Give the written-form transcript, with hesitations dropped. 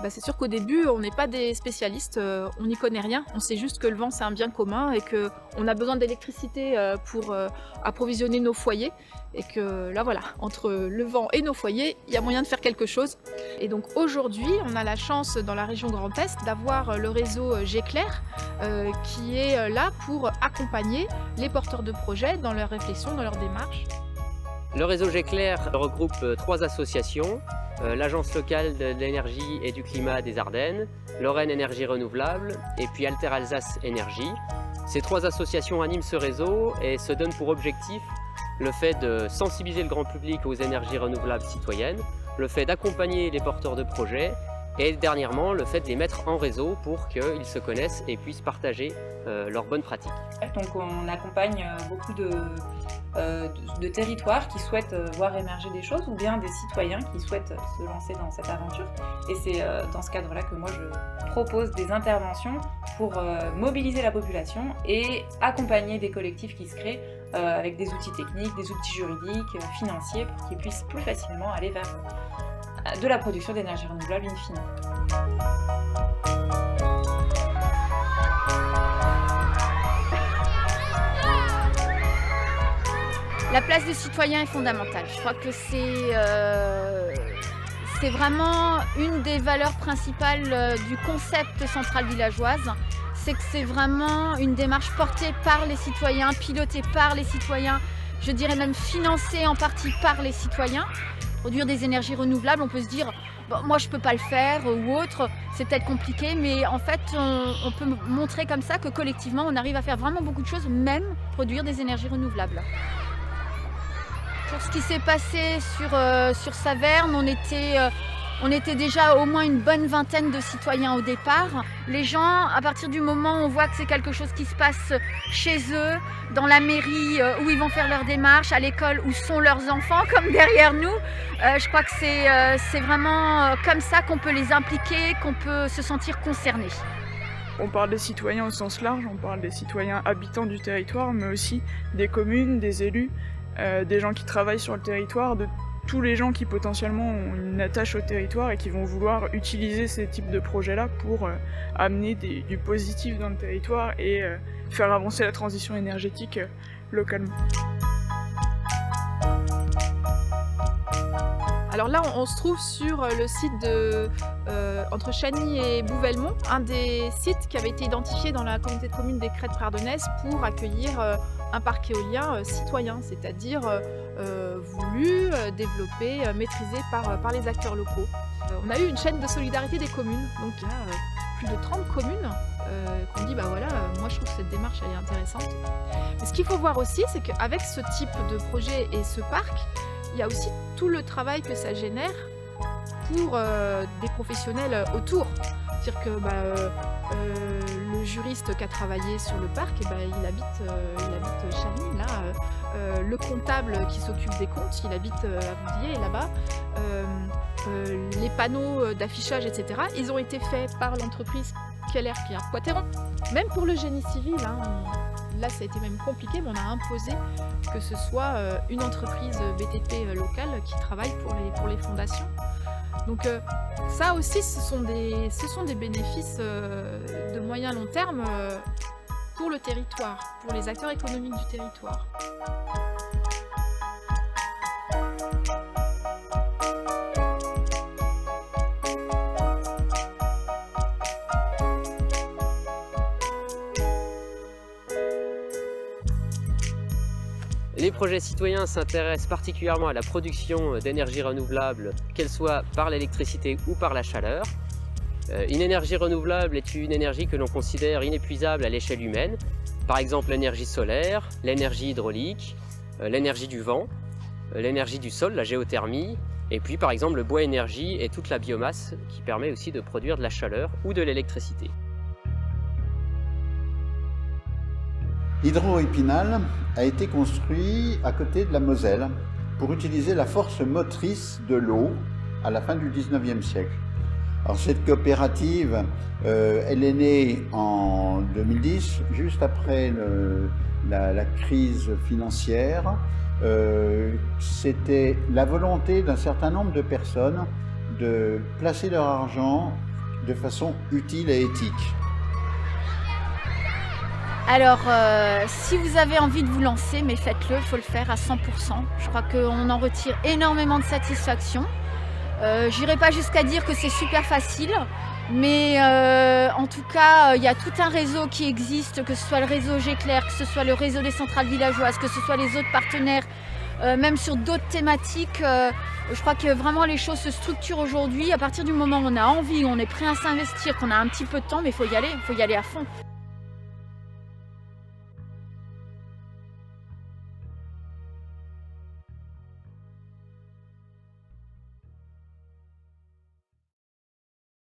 C'est sûr qu'au début, on n'est pas des spécialistes, on n'y connaît rien. On sait juste que le vent, c'est un bien commun et qu'on a besoin d'électricité pour approvisionner nos foyers. Et que là, voilà, entre le vent et nos foyers, il y a moyen de faire quelque chose. Et donc aujourd'hui, on a la chance dans la région Grand Est d'avoir le réseau Géclair qui est là pour accompagner les porteurs de projets dans leur réflexion, dans leur démarche. Le réseau Géclair regroupe 3 associations, l'Agence locale de l'énergie et du climat des Ardennes, Lorraine Énergie Renouvelable et puis Alter Alsace Énergie. Ces 3 associations animent ce réseau et se donnent pour objectif le fait de sensibiliser le grand public aux énergies renouvelables citoyennes, le fait d'accompagner les porteurs de projets et dernièrement le fait de les mettre en réseau pour qu'ils se connaissent et puissent partager leurs bonnes pratiques. Donc on accompagne beaucoup de territoires qui souhaitent voir émerger des choses ou bien des citoyens qui souhaitent se lancer dans cette aventure. Et c'est dans ce cadre-là que moi je propose des interventions pour mobiliser la population et accompagner des collectifs qui se créent avec des outils techniques, des outils juridiques, financiers pour qu'ils puissent plus facilement aller vers de la production d'énergie renouvelable in fine. La place des citoyens est fondamentale. Je crois que c'est vraiment une des valeurs principales du concept Centrale Villageoise. C'est que c'est vraiment une démarche portée par les citoyens, pilotée par les citoyens, je dirais même financée en partie par les citoyens. Produire des énergies renouvelables, on peut se dire bon, moi je peux pas le faire ou autre, c'est peut-être compliqué, mais en fait on peut montrer comme ça que collectivement on arrive à faire vraiment beaucoup de choses, même produire des énergies renouvelables. Pour ce qui s'est passé sur Saverne, on était déjà au moins une bonne vingtaine de citoyens au départ. Les gens, à partir du moment où on voit que c'est quelque chose qui se passe chez eux, dans la mairie où ils vont faire leurs démarches, à l'école où sont leurs enfants, comme derrière nous, je crois que c'est vraiment comme ça qu'on peut les impliquer, qu'on peut se sentir concerné. On parle des citoyens au sens large, on parle des citoyens habitants du territoire, mais aussi des communes, des élus, des gens qui travaillent sur le territoire, de tous les gens qui potentiellement ont une attache au territoire et qui vont vouloir utiliser ces types de projets-là pour amener du positif dans le territoire et faire avancer la transition énergétique localement. Alors là, on se trouve sur le site entre Chagny et Bouvelmont, un des sites qui avait été identifié dans la communauté de communes des Crêtes ardennaises pour accueillir un parc éolien citoyen, c'est-à-dire voulu, développé, maîtrisé par les acteurs locaux. On a eu une chaîne de solidarité des communes, donc il y a plus de 30 communes qu'on dit voilà, moi je trouve que cette démarche elle est intéressante. Mais ce qu'il faut voir aussi, c'est qu'avec ce type de projet et ce parc, il y a aussi tout le travail que ça génère pour des professionnels autour. C'est-à-dire que le juriste qui a travaillé sur le parc, il habite Chagny, là. Le comptable qui s'occupe des comptes, il habite à Bouvilliers, là-bas. Les panneaux d'affichage, etc., ils ont été faits par l'entreprise Keller qui est à Poitéron. Même pour le génie civil, là ça a été même compliqué, mais on a imposé que ce soit une entreprise BTP locale qui travaille pour les fondations. Donc ça aussi, ce sont des bénéfices de moyen long terme pour le territoire, pour les acteurs économiques du territoire. Les projets citoyens s'intéressent particulièrement à la production d'énergie renouvelable, qu'elle soit par l'électricité ou par la chaleur. Une énergie renouvelable est une énergie que l'on considère inépuisable à l'échelle humaine. Par exemple l'énergie solaire, l'énergie hydraulique, l'énergie du vent, l'énergie du sol, la géothermie, et puis par exemple le bois énergie et toute la biomasse qui permet aussi de produire de la chaleur ou de l'électricité. Hydro-Épinal a été construit à côté de la Moselle pour utiliser la force motrice de l'eau à la fin du 19e siècle. Alors cette coopérative, elle est née en 2010, juste après la crise financière. C'était la volonté d'un certain nombre de personnes de placer leur argent de façon utile et éthique. Alors, si vous avez envie de vous lancer, mais faites-le, il faut le faire à 100%. Je crois qu'on en retire énormément de satisfaction. J'irai pas jusqu'à dire que c'est super facile, mais en tout cas, il y a tout un réseau qui existe, que ce soit le réseau Géclair, que ce soit le réseau des centrales villageoises, que ce soit les autres partenaires, même sur d'autres thématiques. Je crois que vraiment les choses se structurent aujourd'hui. À partir du moment où on a envie, on est prêt à s'investir, qu'on a un petit peu de temps, mais il faut y aller à fond.